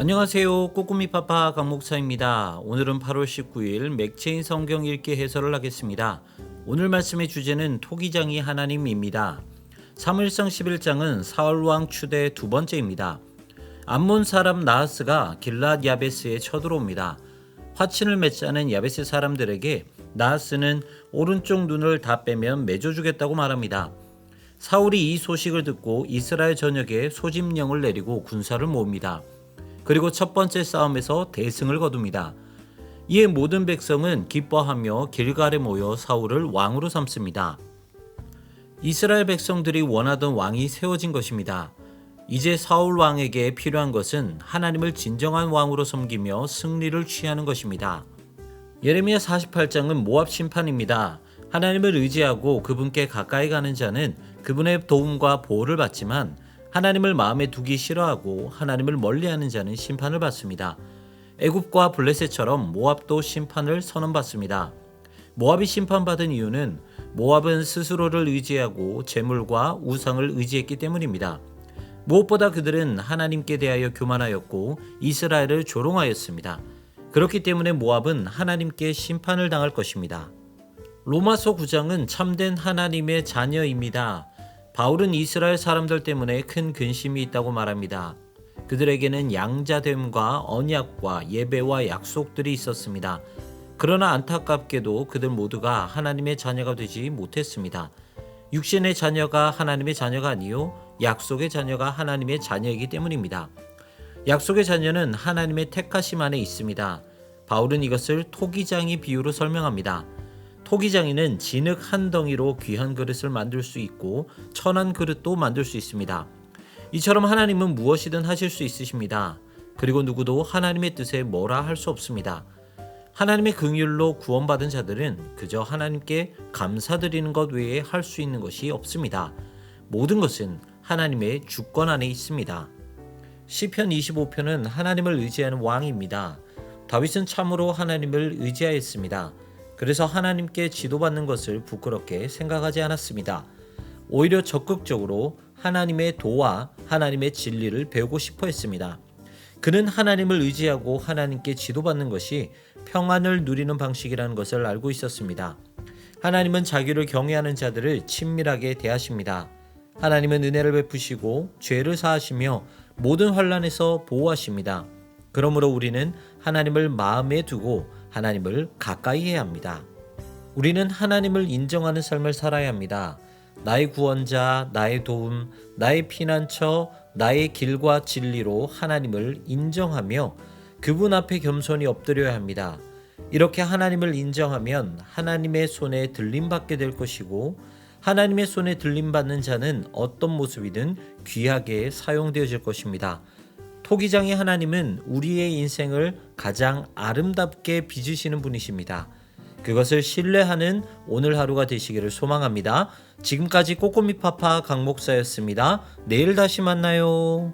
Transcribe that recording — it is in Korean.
안녕하세요. 꼬꾸미파파 강목사입니다. 오늘은 8월 19일 맥체인 성경 읽기 해설을 하겠습니다. 오늘 말씀의 주제는 토기장이 하나님입니다. 사무엘상 11장은 사울왕 추대 두 번째입니다. 암몬 사람 나하스가 길랏 야베스에 쳐들어옵니다. 화친을 맺자는 야베스 사람들에게 나하스는 오른쪽 눈을 다 빼면 맺어주겠다고 말합니다. 사울이 이 소식을 듣고 이스라엘 전역에 소집령을 내리고 군사를 모읍니다. 그리고 첫 번째 싸움에서 대승을 거둡니다. 이에 모든 백성은 기뻐하며 길갈에 모여 사울을 왕으로 삼습니다. 이스라엘 백성들이 원하던 왕이 세워진 것입니다. 이제 사울 왕에게 필요한 것은 하나님을 진정한 왕으로 섬기며 승리를 취하는 것입니다. 예레미야 48장은 모압 심판입니다. 하나님을 의지하고 그분께 가까이 가는 자는 그분의 도움과 보호를 받지만 하나님을 마음에 두기 싫어하고 하나님을 멀리하는 자는 심판을 받습니다. 애굽과 블레셋처럼 모압도 심판을 선언받습니다. 모압이 심판받은 이유는 모압은 스스로를 의지하고 재물과 우상을 의지했기 때문입니다. 무엇보다 그들은 하나님께 대하여 교만하였고 이스라엘을 조롱하였습니다. 그렇기 때문에 모압은 하나님께 심판을 당할 것입니다. 로마서 9장은 참된 하나님의 자녀입니다. 바울은 이스라엘 사람들 때문에 큰 근심이 있다고 말합니다. 그들에게는 양자됨과 언약과 예배와 약속들이 있었습니다. 그러나 안타깝게도 그들 모두가 하나님의 자녀가 되지 못했습니다. 육신의 자녀가 하나님의 자녀가 아니요 약속의 자녀가 하나님의 자녀이기 때문입니다. 약속의 자녀는 하나님의 택하심 안에 있습니다. 바울은 이것을 토기장이 비유로 설명합니다. 토기장이는 진흙 한 덩이로 귀한 그릇을 만들 수 있고 천한 그릇도 만들 수 있습니다. 이처럼 하나님은 무엇이든 하실 수 있으십니다. 그리고 누구도 하나님의 뜻에 뭐라 할 수 없습니다. 하나님의 긍휼로 구원받은 자들은 그저 하나님께 감사드리는 것 외에 할 수 있는 것이 없습니다. 모든 것은 하나님의 주권 안에 있습니다. 시편 25편은 하나님을 의지하는 왕입니다. 다윗은 참으로 하나님을 의지하였습니다. 그래서 하나님께 지도받는 것을 부끄럽게 생각하지 않았습니다. 오히려 적극적으로 하나님의 도와 하나님의 진리를 배우고 싶어 했습니다. 그는 하나님을 의지하고 하나님께 지도받는 것이 평안을 누리는 방식이라는 것을 알고 있었습니다. 하나님은 자기를 경외하는 자들을 친밀하게 대하십니다. 하나님은 은혜를 베푸시고 죄를 사하시며 모든 환난에서 보호하십니다. 그러므로 우리는 하나님을 마음에 두고 하나님을 가까이 해야 합니다. 우리는 하나님을 인정하는 삶을 살아야 합니다. 나의 구원자, 나의 도움, 나의 피난처, 나의 길과 진리로 하나님을 인정하며 그분 앞에 겸손히 엎드려야 합니다. 이렇게 하나님을 인정하면 하나님의 손에 들림받게 될 것이고 하나님의 손에 들림받는 자는 어떤 모습이든 귀하게 사용되어질 것입니다. 토기장의 하나님은 우리의 인생을 가장 아름답게 빚으시는 분이십니다. 그것을 신뢰하는 오늘 하루가 되시기를 소망합니다. 지금까지 꼬꼬미파파 강목사였습니다. 내일 다시 만나요.